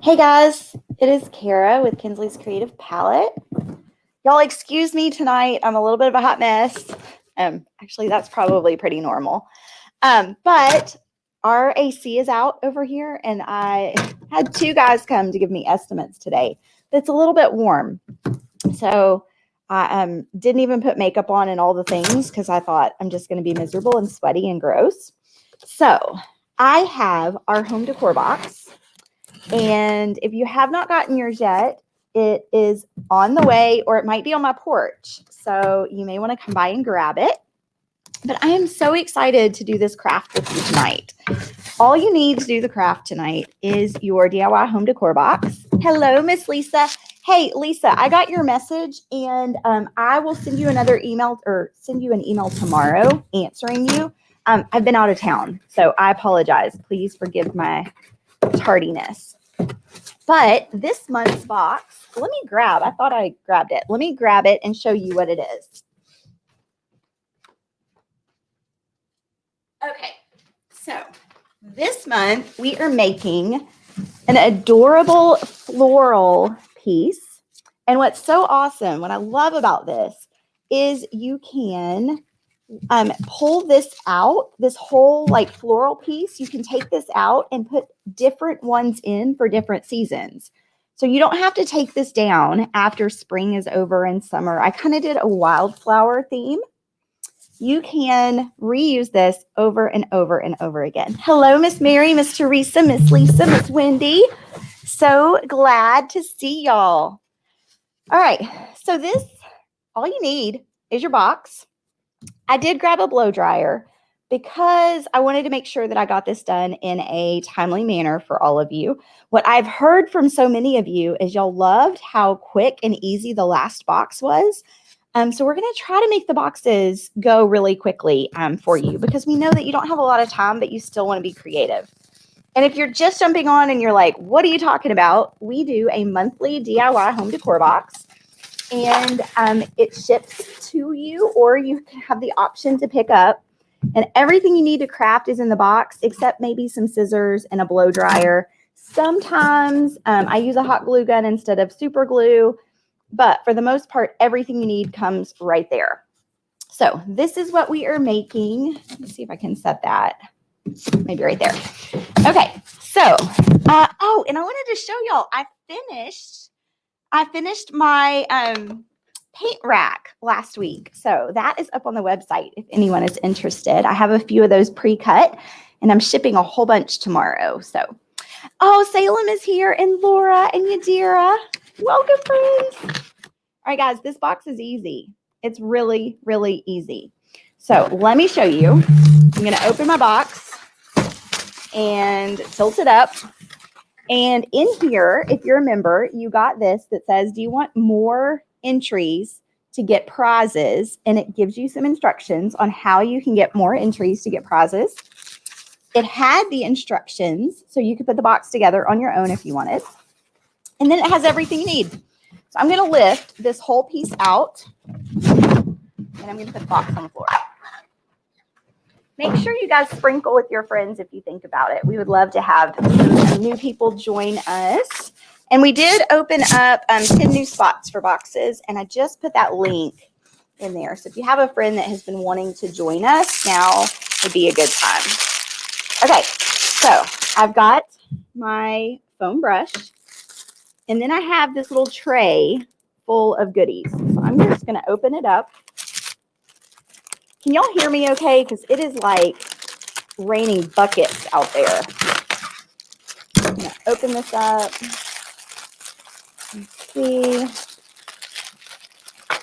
Hey guys, it is Kara with Kinsley's Creative Palette. Y'all excuse me tonight. I'm a little bit of a hot mess. Actually, that's probably pretty normal. But our AC is out over here, and I had two guys come to give me estimates today. It's a little bit warm. So I didn't even put makeup on and all the things because I thought I'm just going to be miserable and sweaty and gross. So I have our home decor box. And if you have not gotten yours yet, it is on the way, or it might be on my porch. So you may want to come by and grab it. But I am so excited to do this craft with you tonight. All you need to do the craft tonight is your DIY home decor box. Hello, Miss Lisa. Hey, Lisa, I got your message, and I will send you another email or send you an email tomorrow answering you. I've been out of town, so I apologize. Please forgive my tardiness. But this month's box, let me grab. I thought I grabbed it. Let me grab it and show you what it is. Okay, so this month we are making an adorable floral piece. And what's so awesome, what I love about this is you can pull this out, this whole like floral piece. You can take this out and put different ones in for different seasons. So you don't have to take this down after spring is over and summer. I kind of did a wildflower theme. You can reuse this over and over and over again. Hello, Miss Mary, Miss Teresa, Miss Lisa, Miss Wendy. So glad to see y'all. All right, so this, all you need is your box. I did grab a blow dryer because I wanted to make sure that I got this done in a timely manner for all of you. What I've heard from so many of you is y'all loved how quick and easy the last box was. So we're going to try to make the boxes go really quickly for you because we know that you don't have a lot of time, but you still want to be creative. And if you're just jumping on and you're like, what are you talking about? We do a monthly DIY home decor box. And it ships to you, or you can have the option to pick up. And everything you need to craft is in the box, except maybe some scissors and a blow dryer. Sometimes I use a hot glue gun instead of super glue. But for the most part, everything you need comes right there. So this is what we are making. Let me see if I can set that. Maybe right there. Okay, so, oh, and I wanted to show y'all, I finished my paint rack last week. So that is up on the website if anyone is interested. I have a few of those pre-cut, and I'm shipping a whole bunch tomorrow. So, oh, Salem is here, and Laura and Yadira. Welcome, friends. All right, guys, this box is easy. It's really, really easy. So let me show you. I'm going to open my box and tilt it up. And in here, if you remember, you got this that says, do you want more entries to get prizes? And it gives you some instructions on how you can get more entries to get prizes. It had the instructions, so you could put the box together on your own if you wanted. And then it has everything you need. So I'm going to lift this whole piece out, and I'm going to put the box on the floor. Make sure you guys sprinkle with your friends if you think about it. We would love to have some new people join us. And we did open up 10 new spots for boxes, and I just put that link in there. So if you have a friend that has been wanting to join us, now would be a good time. Okay, so I've got my foam brush, and then I have this little tray full of goodies. So I'm just going to open it up. Can y'all hear me okay? Because it is like raining buckets out there. I'm going to open this up. Let's see.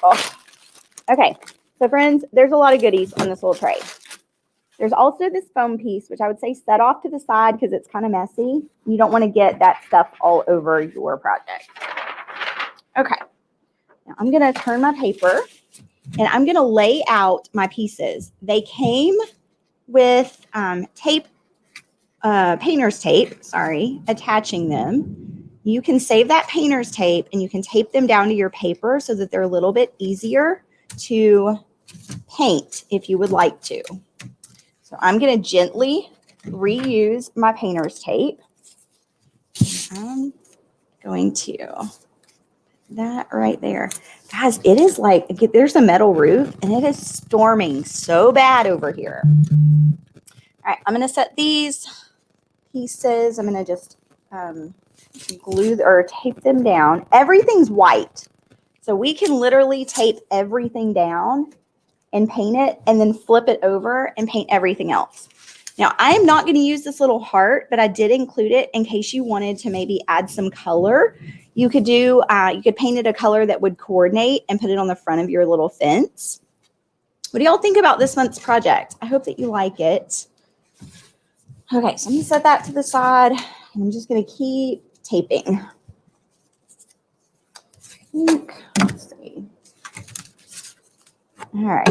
Oh. Okay. So, friends, there's a lot of goodies on this little tray. There's also this foam piece, which I would say set off to the side because it's kind of messy. You don't want to get that stuff all over your project. Okay. Now I'm going to turn my paper. And I'm going to lay out my pieces. They came with tape, painter's tape, attaching them. You can save that painter's tape and you can tape them down to your paper so that they're a little bit easier to paint if you would like to. So I'm going to gently reuse my painter's tape. going to put that right there. Guys, it is like, there's a metal roof and it is storming so bad over here. All right, I'm going to set these pieces. I'm going to just glue or tape them down. Everything's white. So we can literally tape everything down and paint it and then flip it over and paint everything else. Now, I am not going to use this little heart, but I did include it in case you wanted to maybe add some color. You could do, you could paint it a color that would coordinate and put it on the front of your little fence. What do y'all think about this month's project? I hope that you like it. Okay, so I'm going to set that to the side. And I'm just going to keep taping. Let's see. All right.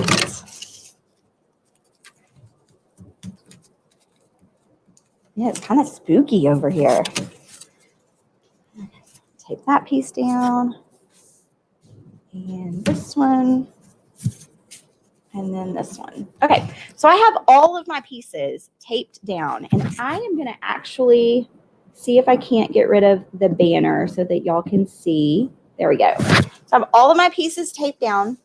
Yeah, it's kind of spooky over here. Take that piece down. And this one. And then this one. Okay, so I have all of my pieces taped down. And I am going to actually see if I can't get rid of the banner so that y'all can see. There we go. So I have all of my pieces taped down.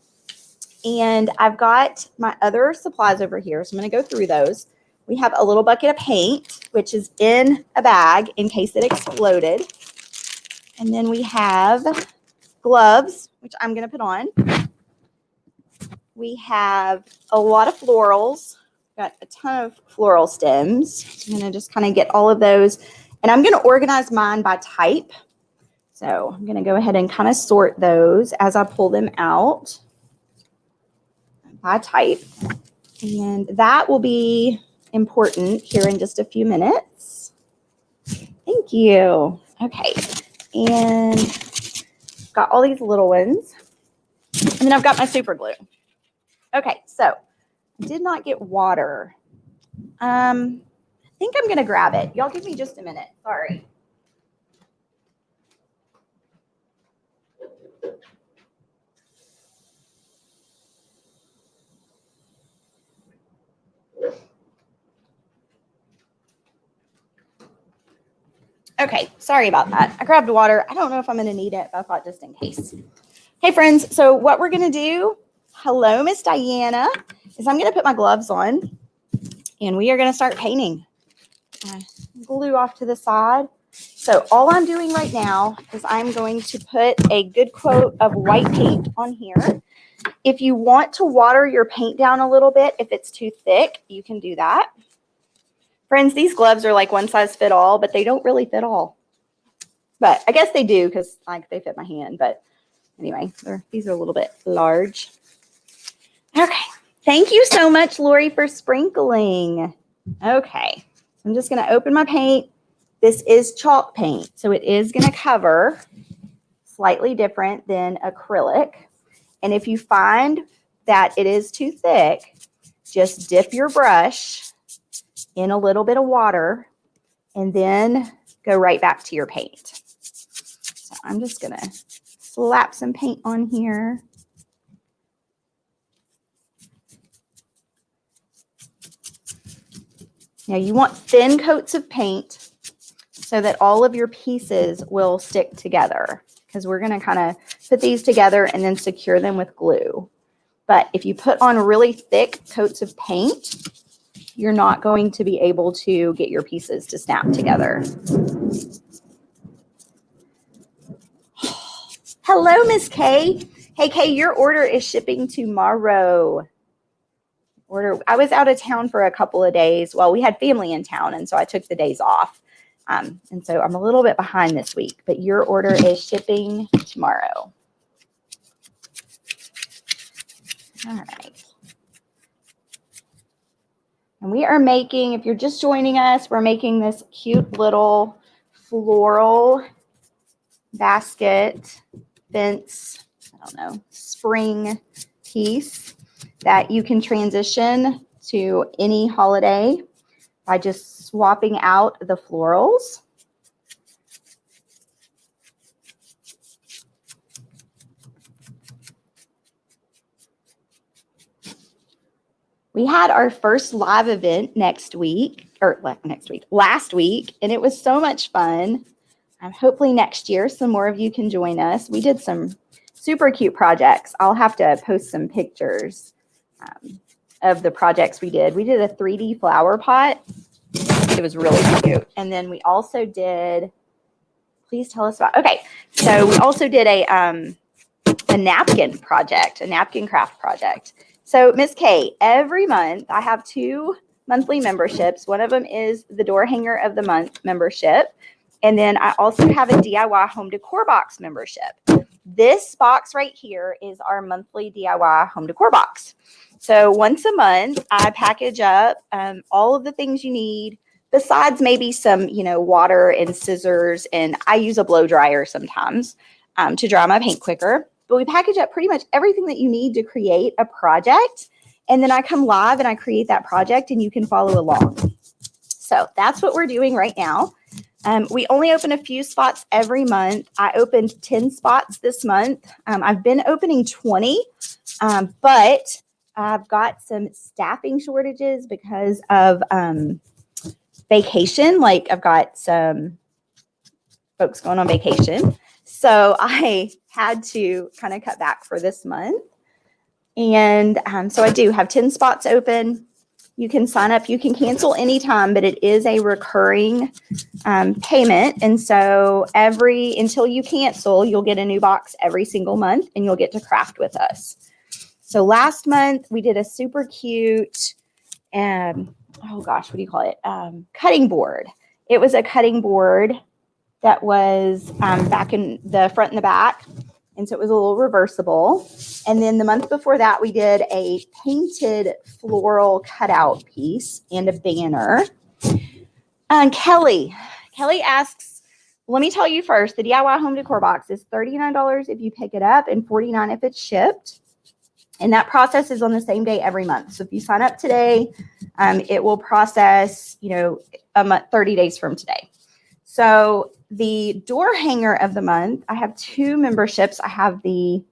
And I've got my other supplies over here. So I'm going to go through those. We have a little bucket of paint, which is in a bag in case it exploded. And then we have gloves, which I'm going to put on. We have a lot of florals. Got a ton of floral stems. I'm going to just kind of get all of those. And I'm going to organize mine by type. So I'm going to go ahead and kind of sort those as I pull them out by type. And that will be important here in just a few minutes. Thank you. Okay. And got all these little ones. And then I've got my super glue. Okay, so I did not get water. I think I'm going to grab it. Y'all give me just a minute. Sorry. Okay, sorry about that. I grabbed water. I don't know if I'm going to need it, but I thought just in case. Hey, friends. So what we're going to do, hello, Miss Diana, is I'm going to put my gloves on, and we are going to start painting. Glue off to the side. So all I'm doing right now is I'm going to put a good coat of white paint on here. If you want to water your paint down a little bit, if it's too thick, you can do that. Friends, these gloves are like one size fit all, but they don't really fit all. But I guess they do because like they fit my hand. But anyway, these are a little bit large. Okay. Thank you so much, Lori, for sprinkling. Okay. I'm just going to open my paint. This is chalk paint, so it is going to cover slightly different than acrylic. And if you find that it is too thick, just dip your brush in a little bit of water and then go right back to your paint. So I'm just going to slap some paint on here. Now you want thin coats of paint so that all of your pieces will stick together, because we're going to kind of put these together and then secure them with glue. But if you put on really thick coats of paint, you're not going to be able to get your pieces to snap together. Hello, Miss Kay. Hey, Kay, your order is shipping tomorrow. I was out of town for a couple of days. Well, we had family in town, and so I took the days off. And so I'm a little bit behind this week, but your order is shipping tomorrow. All right. And we are making, if you're just joining us, we're making this cute little floral basket, fence, I don't know, spring piece that you can transition to any holiday by just swapping out the florals. We had our first live event last week, and it was so much fun. hopefully next year, some more of you can join us. We did some super cute projects. I'll have to post some pictures of the projects we did. We did a 3D flower pot. It was really cute. And then we also did, please tell us about, okay. So we also did a napkin project, a napkin craft project. So Miss Kay, every month I have 2 monthly memberships. One of them is the Door Hanger of the Month membership. And then I also have a DIY home decor box membership. This box right here is our monthly DIY home decor box. So once a month, I package up all of the things you need, besides maybe some, water and scissors. And I use a blow dryer sometimes to dry my paint quicker. But we package up pretty much everything that you need to create a project. And then I come live and I create that project and you can follow along. So that's what we're doing right now. We only open a few spots every month. I opened 10 spots this month. I've been opening 20, but I've got some staffing shortages because of vacation. Like I've got some folks going on vacation. So I had to kind of cut back for this month. And so I do have 10 spots open. You can sign up. You can cancel anytime, but it is a recurring payment. And so until you cancel, you'll get a new box every single month and you'll get to craft with us. So last month we did a super cute, oh gosh, what do you call it? Cutting board. It was a cutting board that was back in the front and the back. And so it was a little reversible. And then the month before that, we did a painted floral cutout piece and a banner. Kelly asks, let me tell you first, the DIY home decor box is $39 if you pick it up and $49 if it's shipped. And that process is on the same day every month. So if you sign up today, it will process, a month, 30 days from today. So the door hanger of the month, I have 2 memberships. I have the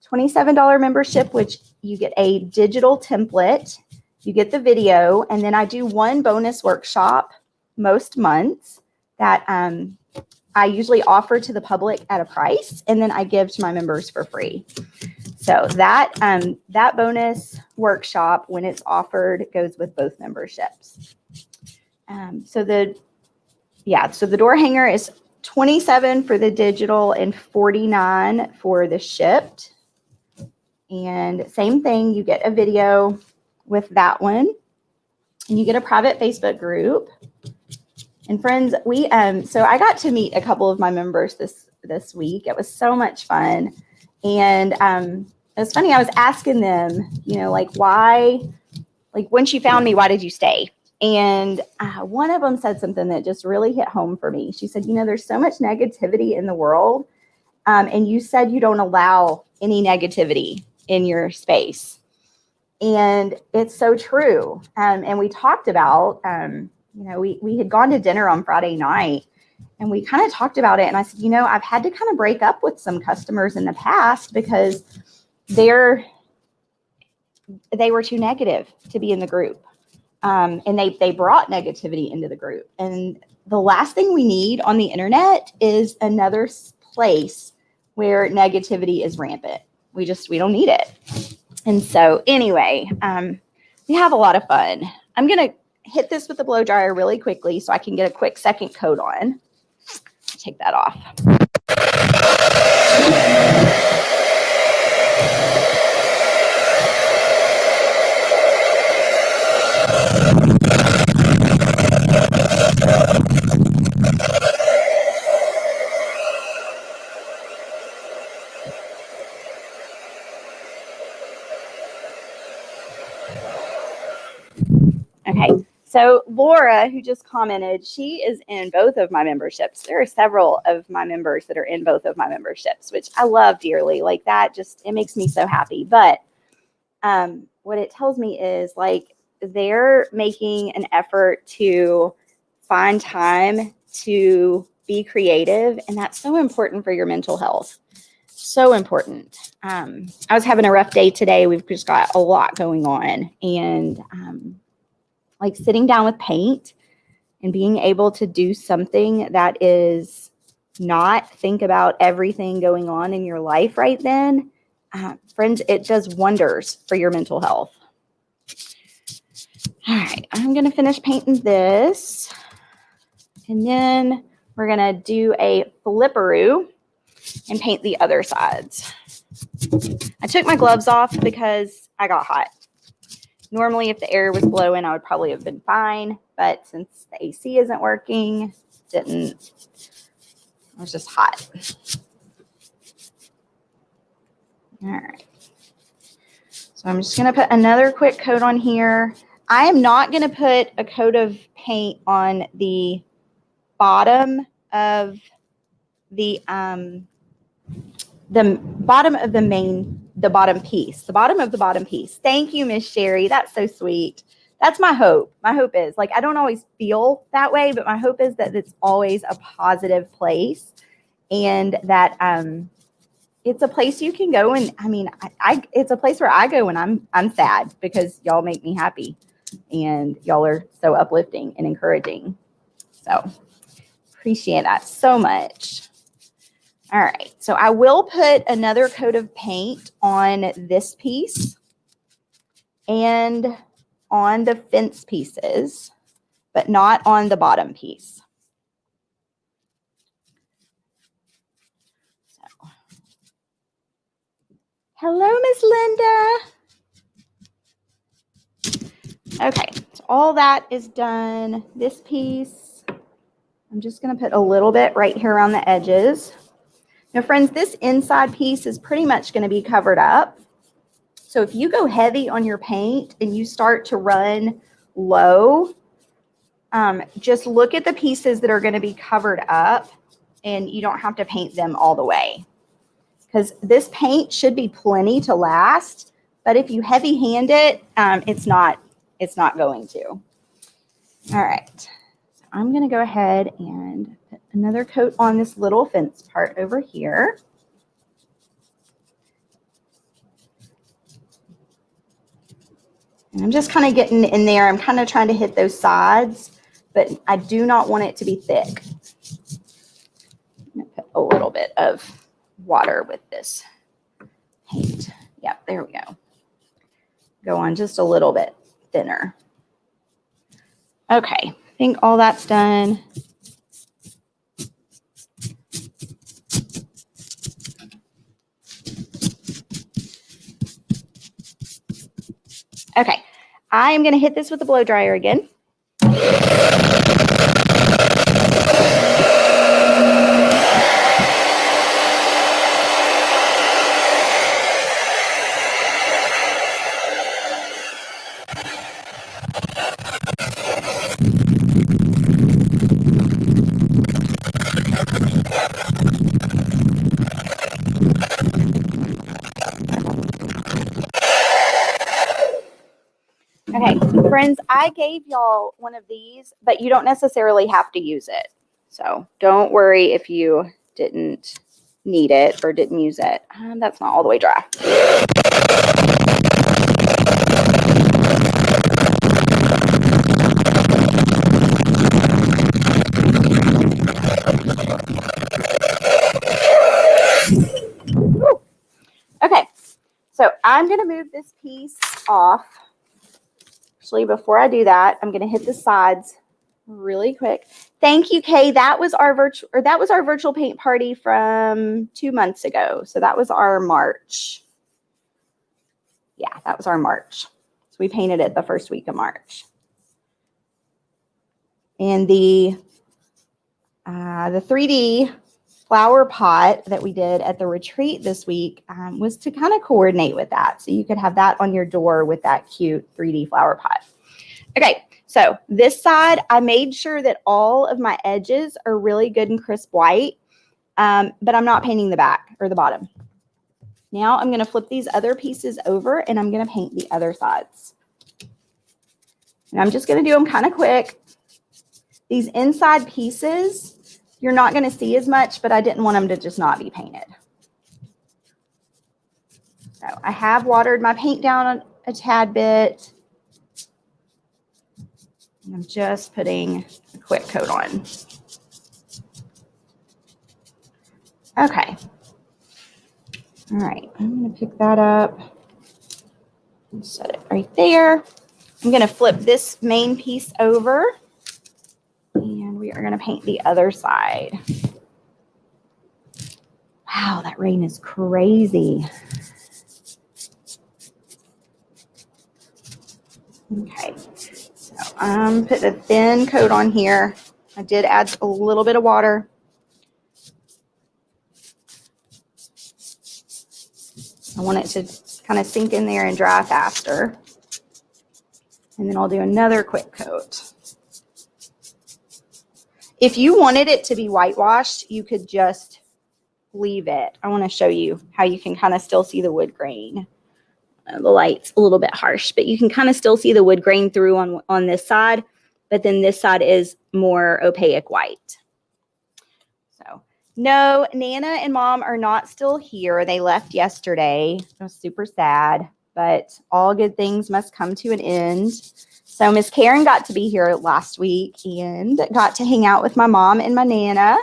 $27 membership, which you get a digital template, you get the video, and then I do 1 bonus workshop most months that I usually offer to the public at a price, and then I give to my members for free. So that bonus workshop, when it's offered, goes with both memberships. So the door hanger is $27 for the digital and $49 for the shipped. And same thing, you get a video with that one, and you get a private Facebook group. And friends, so I got to meet a couple of my members this week. It was so much fun. And it was funny, I was asking them, why, when she found me, why did you stay? And one of them said something that just really hit home for me. She said, there's so much negativity in the world. And you said you don't allow any negativity in your space. And it's so true. And we talked about, we had gone to dinner on Friday night and we kind of talked about it. And I said, I've had to kind of break up with some customers in the past because they were too negative to be in the group. And they brought negativity into the group. And the last thing we need on the internet is another place where negativity is rampant. We don't need it. And so anyway, we have a lot of fun. I'm going to hit this with the blow dryer really quickly so I can get a quick second coat on. Take that off. Okay, so Laura, who just commented, she is in both of my memberships. There are several of my members that are in both of my memberships, which I love dearly. Like that it makes me so happy. But what it tells me is they're making an effort to find time to be creative. And that's so important for your mental health. So important. I was having a rough day today. We've just got a lot going on. And sitting down with paint and being able to do something that is not think about everything going on in your life right then, friends, it does wonders for your mental health. All right, I'm going to finish painting this. And then we're going to do a flipperoo and paint the other sides. I took my gloves off because I got hot. Normally, if the air was blowing, I would probably have been fine. But since the AC isn't working, it was just hot. All right. So I'm just going to put another quick coat on here. I am not going to put a coat of paint on the bottom of the bottom of the bottom piece. Thank you, Miss Sherry. That's so sweet. That's my hope. My hope is, like, I don't always feel that way, but my hope is that it's always a positive place, and that it's a place you can go. And I mean, it's a place where I go when I'm sad, because y'all make me happy and y'all are so uplifting and encouraging. So appreciate that so much. All right, so I will put another coat of paint on this piece and on the fence pieces, but not on the bottom piece. So. Hello, Miss Linda. Okay, so all that is done. This piece, I'm just going to put a little bit right here around the edges. Now, friends, this inside piece is pretty much going to be covered up. So if you go heavy on your paint and you start to run low, just look at the pieces that are going to be covered up, and you don't have to paint them all the way, because this paint should be plenty to last. But if you heavy hand it, it's not going to. All right. So I'm going to go ahead and put another coat on this little fence part over here. And I'm just kind of getting in there. I'm kind of trying to hit those sides, but I do not want it to be thick. I'm going to put a little bit of water with this paint. Yep, there we go. Go on just a little bit thinner. Okay, I think all that's done. Okay, I am going to hit this with a blow dryer again. Okay, friends, I gave y'all one of these, but you don't necessarily have to use it. So don't worry if you didn't need it or didn't use it. That's not all the way dry. Okay, so I'm going to move this piece off. Actually, before I do that, I'm going to hit the sides really quick. Thank you, Kay. That was our virtual paint party from 2 months ago. So that was our March. Yeah, that was our March. So we painted it the first week of March. And the 3D flower pot that we did at the retreat this week was to kind of coordinate with that. So you could have that on your door with that cute 3D flower pot. Okay, so this side, I made sure that all of my edges are really good and crisp white, but I'm not painting the back or the bottom. Now I'm going to flip these other pieces over, and I'm going to paint the other sides. And I'm just going to do them kind of quick. These inside pieces, you're not going to see as much, but I didn't want them to just not be painted. So I have watered my paint down a tad bit. And I'm just putting a quick coat on. Okay. All right, I'm going to pick that up and set it right there. I'm going to flip this main piece over, and we are going to paint the other side. Wow, that rain is crazy. Okay, so I'm putting a thin coat on here. I did add a little bit of water. I want it to kind of sink in there and dry faster. And then I'll do another quick coat. If you wanted it to be whitewashed, you could just leave it. I want to show you how you can kind of still see the wood grain. The light's a little bit harsh, but you can kind of still see the wood grain through on this side, but then this side is more opaque white. So no, Nana and Mom are not still here. They left yesterday. I was super sad, but all good things must come to an end. So Miss Karen got to be here last week and got to hang out with my mom and my Nana.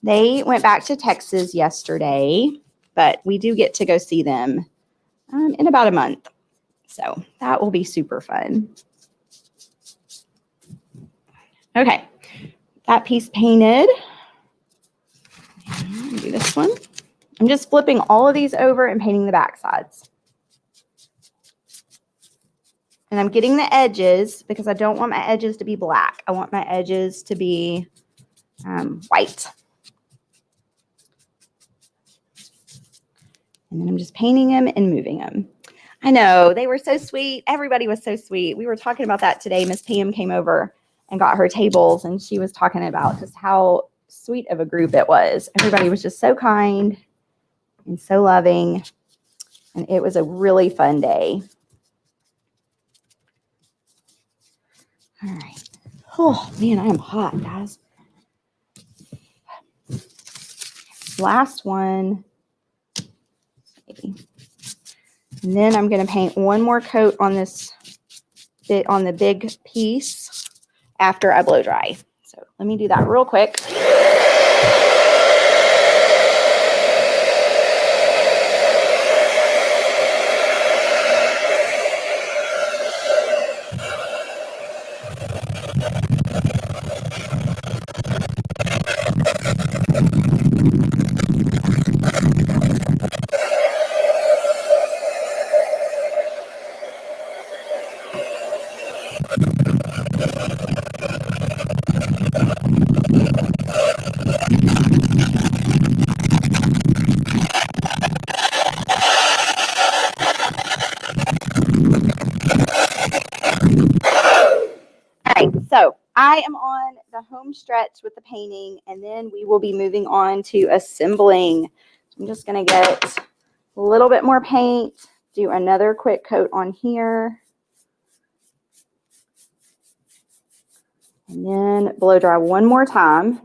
They went back to Texas yesterday, but we do get to go see them in about a month. So that will be super fun. Okay, that piece painted. Do this one. I'm just flipping all of these over and painting the back sides. And I'm getting the edges because I don't want my edges to be black. I want my edges to be white. And then I'm just painting them and moving them. I know, they were so sweet. Everybody was so sweet. We were talking about that today. Miss Pam came over and got her tables, and she was talking about just how sweet of a group it was. Everybody was just so kind and so loving, and it was a really fun day. All right. Oh, man, I am hot, guys. Last one. And then I'm going to paint one more coat on this bit on the big piece after I blow dry. So let me do that real quick. So I am on the home stretch with the painting, and then we will be moving on to assembling. I'm just going to get a little bit more paint, do another quick coat on here, and then blow dry one more time.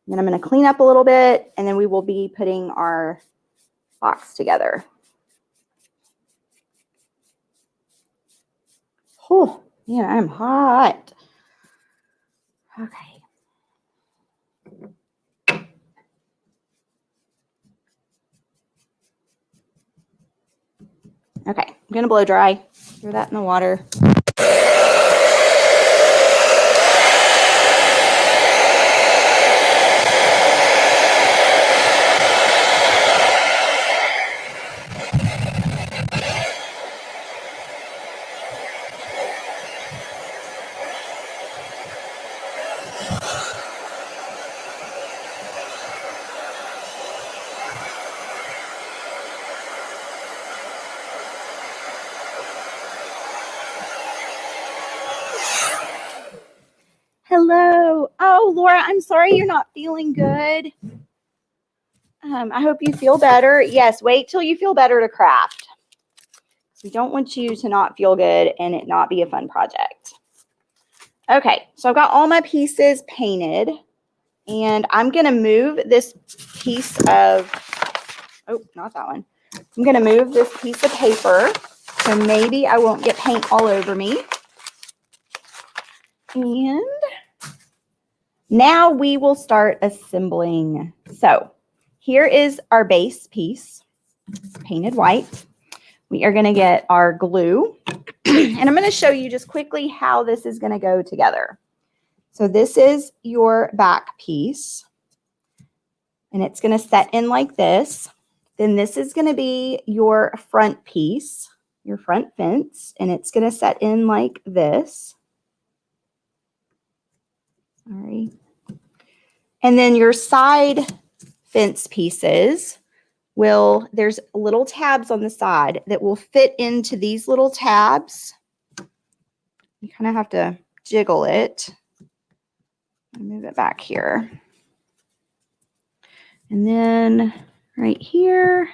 Then I'm going to clean up a little bit, and then we will be putting our box together. Oh, man, I'm hot. Okay. Okay, I'm going to blow dry. Throw that in the water. Hello. Oh, Laura, I'm sorry you're not feeling good. I hope you feel better. Yes, wait till you feel better to craft. We don't want you to not feel good and it not be a fun project. Okay, so I've got all my pieces painted, and I'm going to move this piece of, oh, not that one. I'm going to move this piece of paper so maybe I won't get paint all over me. And now we will start assembling. So here is our base piece. It's painted white. We are going to get our glue, and I'm going to show you just quickly how this is going to go together. So this is your back piece, and it's going to set in like this. Then this is going to be your front piece, your front fence, and it's going to set in like this. Sorry. And then your side fence pieces there's little tabs on the side that will fit into these little tabs. You kind of have to jiggle it. Move it back here. And then right here,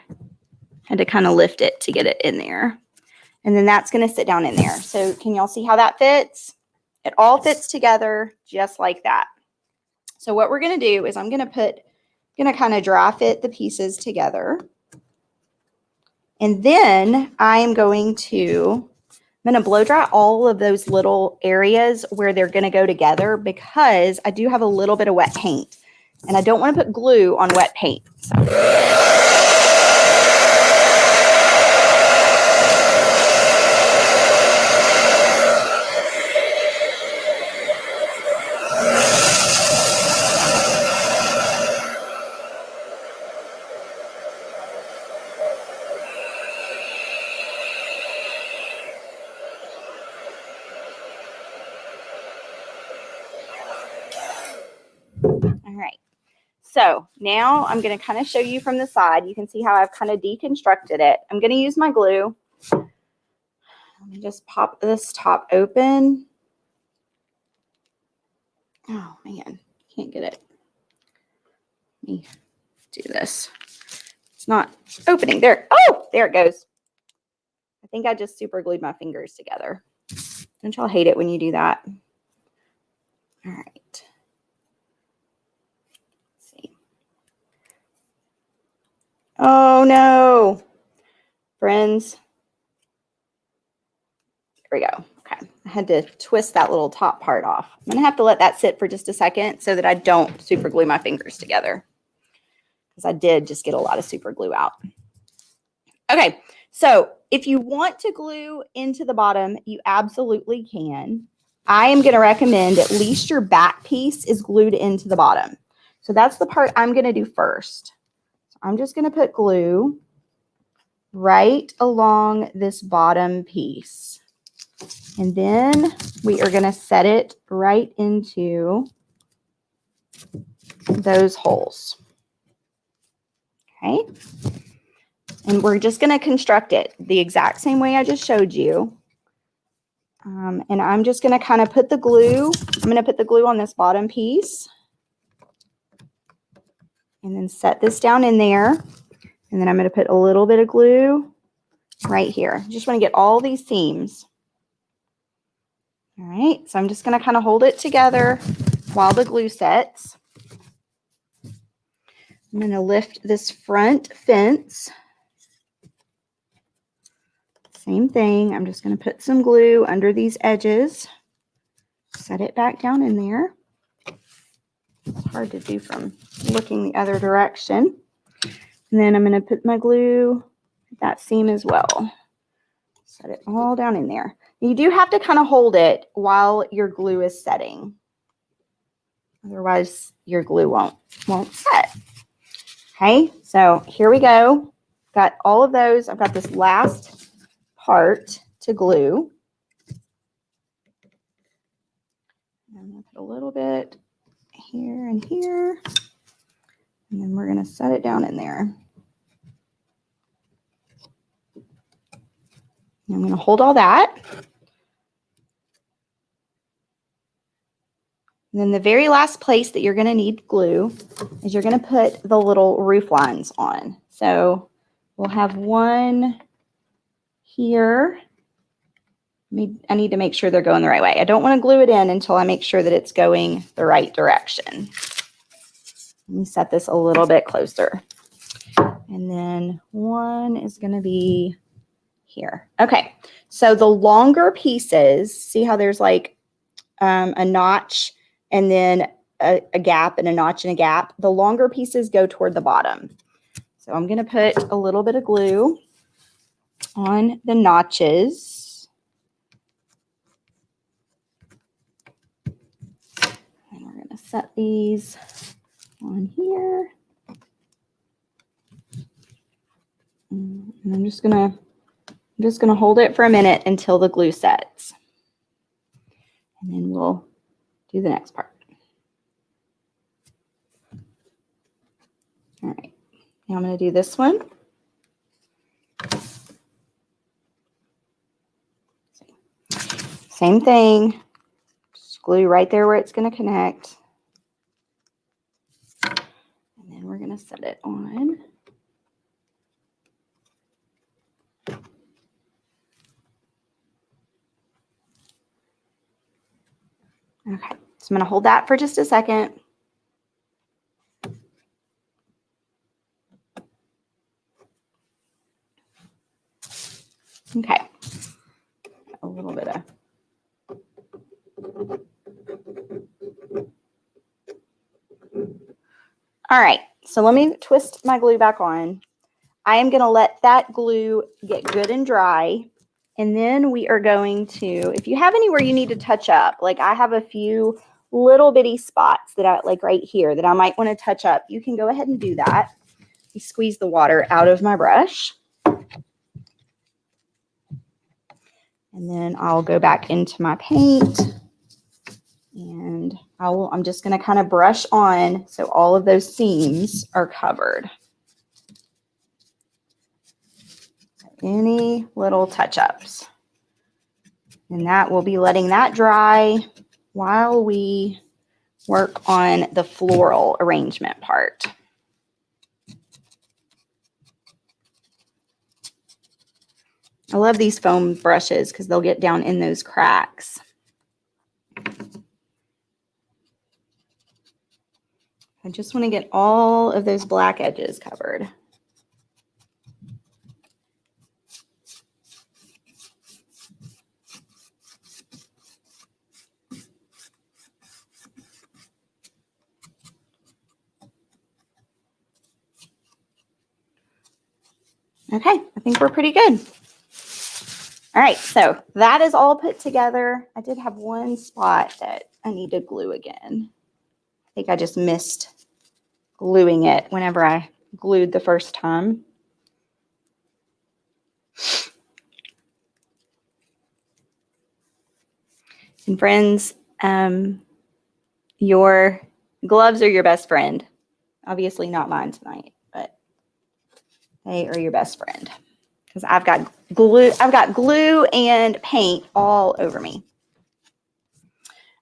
had to kind of lift it to get it in there. And then that's going to sit down in there. So can y'all see how that fits? It all fits together just like that. So what we're going to do is I'm going to kind of dry fit the pieces together. And then I'm going to blow dry all of those little areas where they're going to go together, because I do have a little bit of wet paint and I don't want to put glue on wet paint. So. All right. So now I'm going to kind of show you from the side. You can see how I've kind of deconstructed it. I'm going to use my glue. Let me just pop this top open. Oh, man. Can't get it. Let me do this. It's not opening. There. Oh, there it goes. I think I just super glued my fingers together. Don't y'all hate it when you do that? All right. Oh no, friends. There we go. Okay. I had to twist that little top part off. I'm going to have to let that sit for just a second so that I don't super glue my fingers together, because I did just get a lot of super glue out. Okay. So if you want to glue into the bottom, you absolutely can. I am going to recommend at least your back piece is glued into the bottom. So that's the part I'm going to do first. I'm just going to put glue right along this bottom piece. And then we are going to set it right into those holes. Okay. And we're just going to construct it the exact same way I just showed you. And I'm just going to kind of put the glue. I'm going to put the glue on this bottom piece. And then set this down in there. And then I'm going to put a little bit of glue right here. Just want to get all these seams. All right. So I'm just going to kind of hold it together while the glue sets. I'm going to lift this front fence. Same thing. I'm just going to put some glue under these edges. Set it back down in there. It's hard to do from looking the other direction. And then I'm going to put my glue at that seam as well. Set it all down in there. You do have to kind of hold it while your glue is setting. Otherwise, your glue won't set. Okay, so here we go. Got all of those. I've got this last part to glue. I'm going to put a little bit here and here. And then we're going to set it down in there. And I'm going to hold all that. And then the very last place that you're going to need glue is you're going to put the little roof lines on. So we'll have one here. I need to make sure they're going the right way. I don't want to glue it in until I make sure that it's going the right direction. Let me set this a little bit closer. And then one is going to be here. Okay, so the longer pieces, see how there's like a notch and then a gap and a notch and a gap. The longer pieces go toward the bottom. So I'm going to put a little bit of glue on the notches. And we're going to set these on here. And I'm just gonna hold it for a minute until the glue sets. And then we'll do the next part. All right, now I'm gonna do this one. Same thing, just glue right there where it's gonna connect. And then we're gonna set it on. Okay, so I'm gonna hold that for just a second. Okay, a little bit of. All right, so let me twist my glue back on. I am going to let that glue get good and dry. And then we are going to, if you have anywhere you need to touch up, like I have a few little bitty spots that I like right here that I might want to touch up, you can go ahead and do that. You squeeze the water out of my brush. And then I'll go back into my paint and I'm just going to kind of brush on so all of those seams are covered. Any little touch-ups. And that will be letting that dry while we work on the floral arrangement part. I love these foam brushes because they'll get down in those cracks. I just want to get all of those black edges covered. Okay, I think we're pretty good. All right, so that is all put together. I did have one spot that I need to glue again. I think I just missed gluing it whenever I glued the first time. And friends, your gloves are your best friend. Obviously not mine tonight, but they are your best friend. Because I've got glue and paint all over me.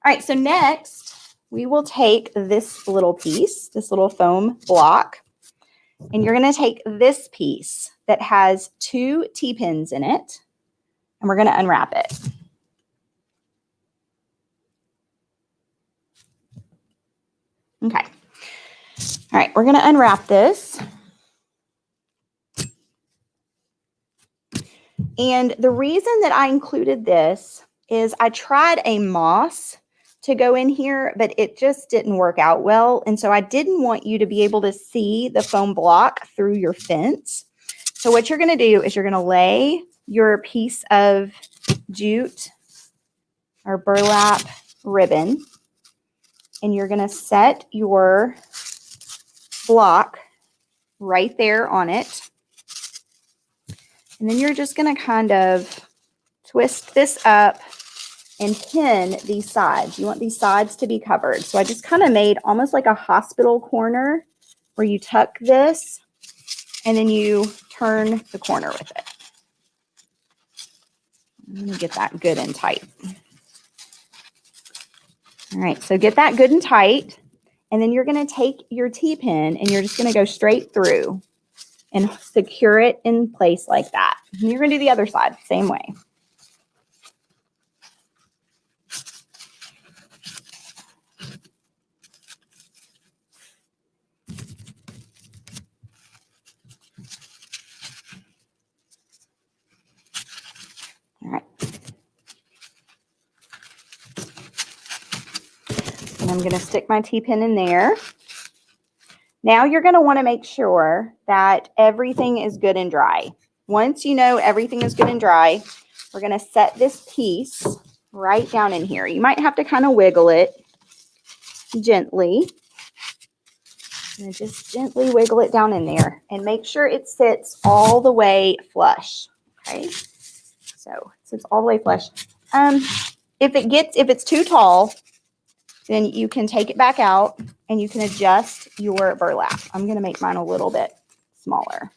All right, so next we will take this little piece, this little foam block, and you're going to take this piece that has 2 T-pins in it, and we're going to unwrap it. Okay. All right, we're going to unwrap this. And the reason that I included this is I tried a moss to go in here, but it just didn't work out well. And so I didn't want you to be able to see the foam block through your fence. So what you're going to do is you're going to lay your piece of jute or burlap ribbon, and you're going to set your block right there on it. And then you're just going to kind of twist this up and pin these sides. You want these sides to be covered. So I just kind of made almost like a hospital corner where you tuck this and then you turn the corner with it. I'm going to get that good and tight. All right, so get that good and tight. And then you're going to take your T-pin and you're just going to go straight through and secure it in place like that. And you're going to do the other side, same way. All right. And I'm I'm going to stick my T-pin in there. Now you're going to want to make sure that everything is good and dry. Once you know everything is good and dry, we're going to set this piece right down in here. You might have to kind of wiggle it gently. And just gently wiggle it down in there and make sure it sits all the way flush. Okay, so it sits all the way flush. If it's too tall, then you can take it back out and you can adjust your burlap. I'm going to make mine a little bit smaller.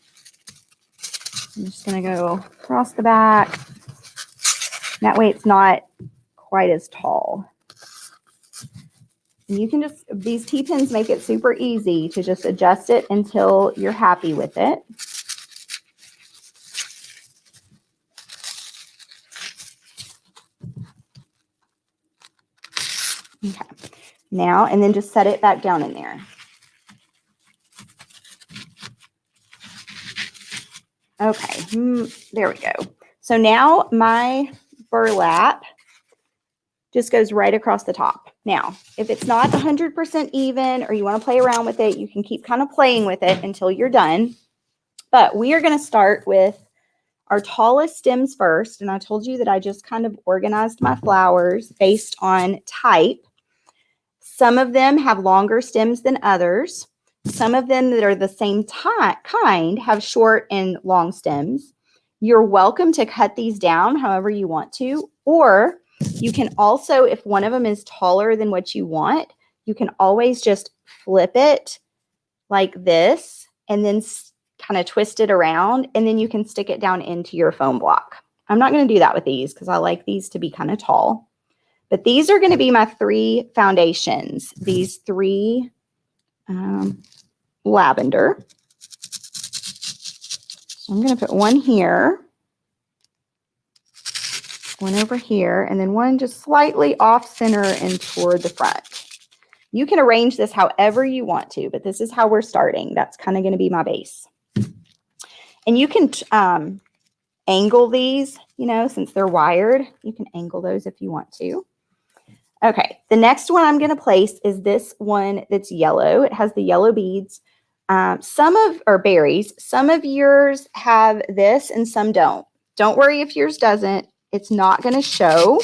I'm just going to go across the back. That way it's not quite as tall. And you can just, these T-pins make it super easy to just adjust it until you're happy with it. Okay. Now, and then just set it back down in there. Okay, there we go. So now my burlap just goes right across the top. Now, if it's not 100% even or you want to play around with it, you can keep kind of playing with it until you're done. But we are going to start with our tallest stems first. And I told you that I just kind of organized my flowers based on type. Some of them have longer stems than others. Some of them that are the same kind have short and long stems. You're welcome to cut these down however you want to, or you can also, if one of them is taller than what you want, you can always just flip it like this and then kind of twist it around, and then you can stick it down into your foam block. I'm not going to do that with these because I like these to be kind of tall. But these are going to be my 3 foundations. These 3 lavender. So I'm going to put one here, one over here, and then one just slightly off center and toward the front. You can arrange this however you want to, but this is how we're starting. That's kind of going to be my base. And you can angle these, you know, since they're wired, you can angle those if you want to. Okay, the next one I'm going to place is this one that's yellow. It has the yellow beads. Berries. Some of yours have this and some don't. Don't worry if yours doesn't. It's not going to show.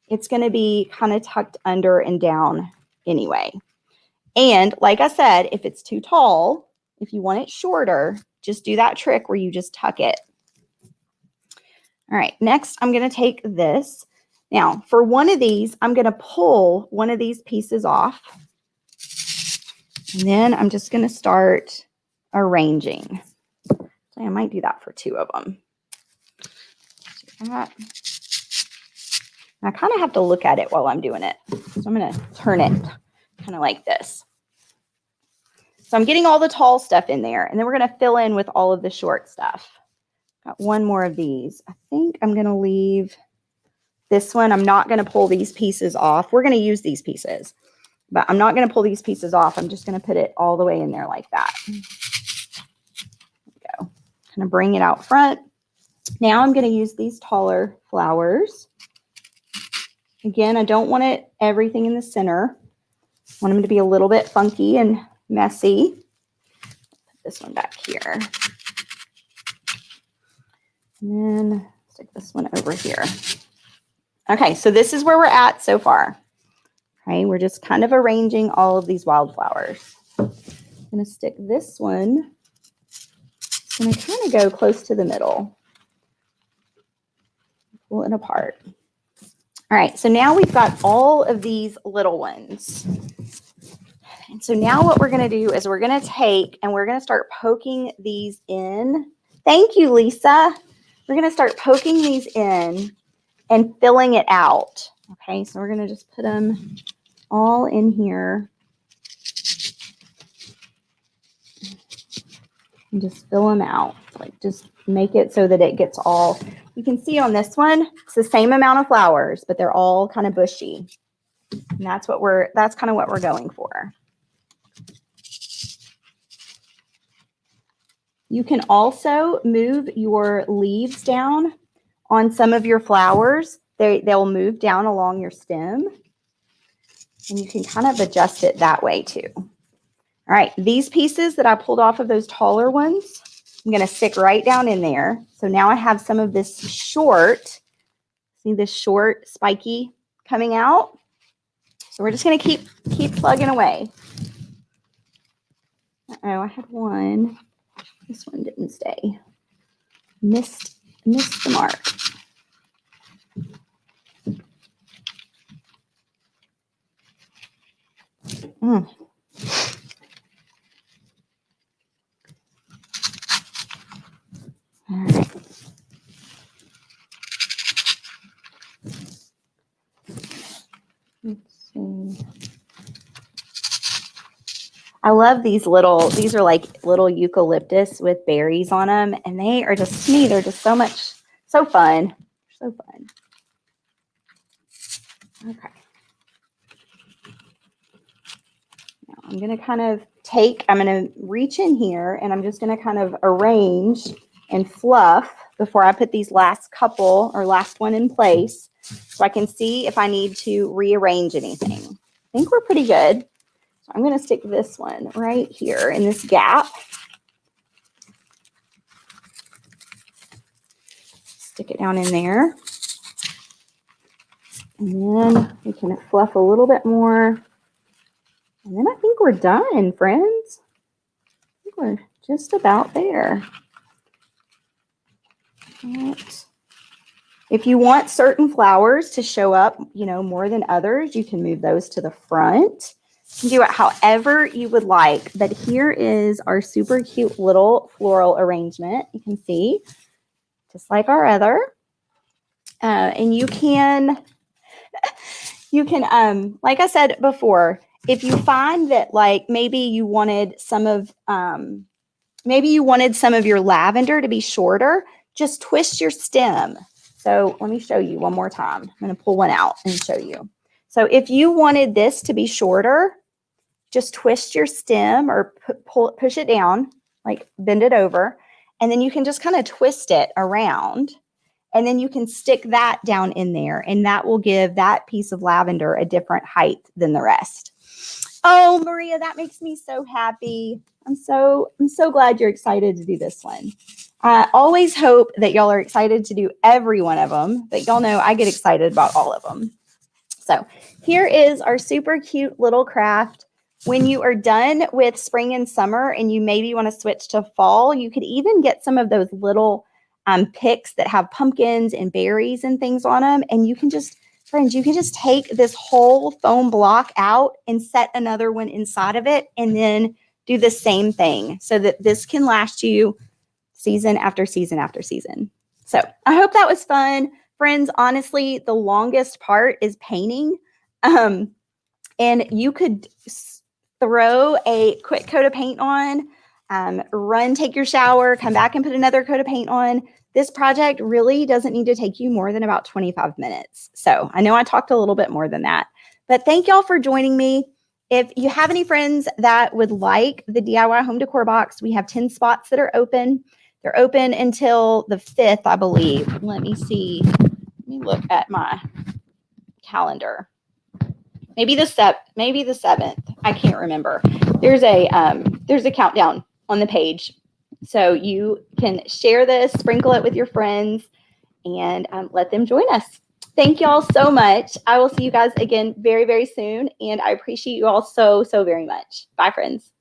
It's going to be kind of tucked under and down anyway. And like I said, if it's too tall, if you want it shorter, just do that trick where you just tuck it. All right, next I'm going to take this. Now, for one of these, I'm going to pull one of these pieces off. And then I'm just going to start arranging. So I might do that for 2 of them. I kind of have to look at it while I'm doing it. So I'm going to turn it kind of like this. So I'm getting all the tall stuff in there, and then we're going to fill in with all of the short stuff. Got one more of these. I think I'm going to leave this one. I'm not going to pull these pieces off. We're going to use these pieces, but I'm not going to pull these pieces off. I'm just going to put it all the way in there like that. There we go. Kind of bring it out front. Now I'm going to use these taller flowers. Again, I don't want it everything in the center. I want them to be a little bit funky and messy. Put this one back here. And then stick this one over here. Okay, so this is where we're at so far. Okay, we're just kind of arranging all of these wildflowers. I'm going to stick this one. I'm going to kind of go close to the middle. Pull it apart. All right, so now we've got all of these little ones. And so now what we're going to do is we're going to take and we're going to start poking these in. Thank you, Lisa. We're going to start poking these in and filling it out. Okay, so we're going to just put them all in here and just fill them out. Like just make it so that it gets all, you can see on this one, it's the same amount of flowers, but they're all kind of bushy. And that's kind of what we're going for. You can also move your leaves down on some of your flowers. They'll move down along your stem. And you can kind of adjust it that way too. All right, these pieces that I pulled off of those taller ones, I'm going to stick right down in there. So now I have some of this short, see this short spiky coming out. So we're just going to keep plugging away. Uh-oh, I had one. This one didn't stay. Missed the mark. Mm. All right. Let's see. I love these are like little eucalyptus with berries on them. And they are just, to me, they're just so fun. So fun. Okay. Now I'm going to I'm going to reach in here and I'm just going to kind of arrange and fluff before I put these last one in place so I can see if I need to rearrange anything. I think we're pretty good. So I'm going to stick this one right here in this gap. Stick it down in there. And then we can fluff a little bit more. And then I think we're done, friends. I think we're just about there. Right. If you want certain flowers to show up, more than others, you can move those to the front. You can do it however you would like. But here is our super cute little floral arrangement. You can see, just like our other. And you can, like I said before, if you find that maybe you wanted some of your lavender to be shorter, just twist your stem. So let me show you one more time. I'm going to pull one out and show you. So if you wanted this to be shorter, just twist your stem or push it down, bend it over, and then you can just kind of twist it around. And then you can stick that down in there, and that will give that piece of lavender a different height than the rest. Oh, Maria, that makes me so happy. I'm so glad you're excited to do this one. I always hope that y'all are excited to do every one of them, but y'all know I get excited about all of them. So here is our super cute little craft. When you are done with spring and summer and you maybe want to switch to fall, you could even get some of those little picks that have pumpkins and berries and things on them. And you can just take this whole foam block out and set another one inside of it and then do the same thing so that this can last you season after season after season. So I hope that was fun. Friends, honestly, the longest part is painting. And you could throw a quick coat of paint on, take your shower, come back and put another coat of paint on. This project really doesn't need to take you more than about 25 minutes. So I know I talked a little bit more than that, but thank y'all for joining me. If you have any friends that would like the DIY home decor box, we have 10 spots that are open. They're open until the 5th, I believe. Let me see. Let me look at my calendar. Maybe the 7th. I can't remember. There's a countdown on the page. So you can share this, sprinkle it with your friends, and let them join us. Thank y'all so much. I will see you guys again very, very soon. And I appreciate you all so, so very much. Bye, friends.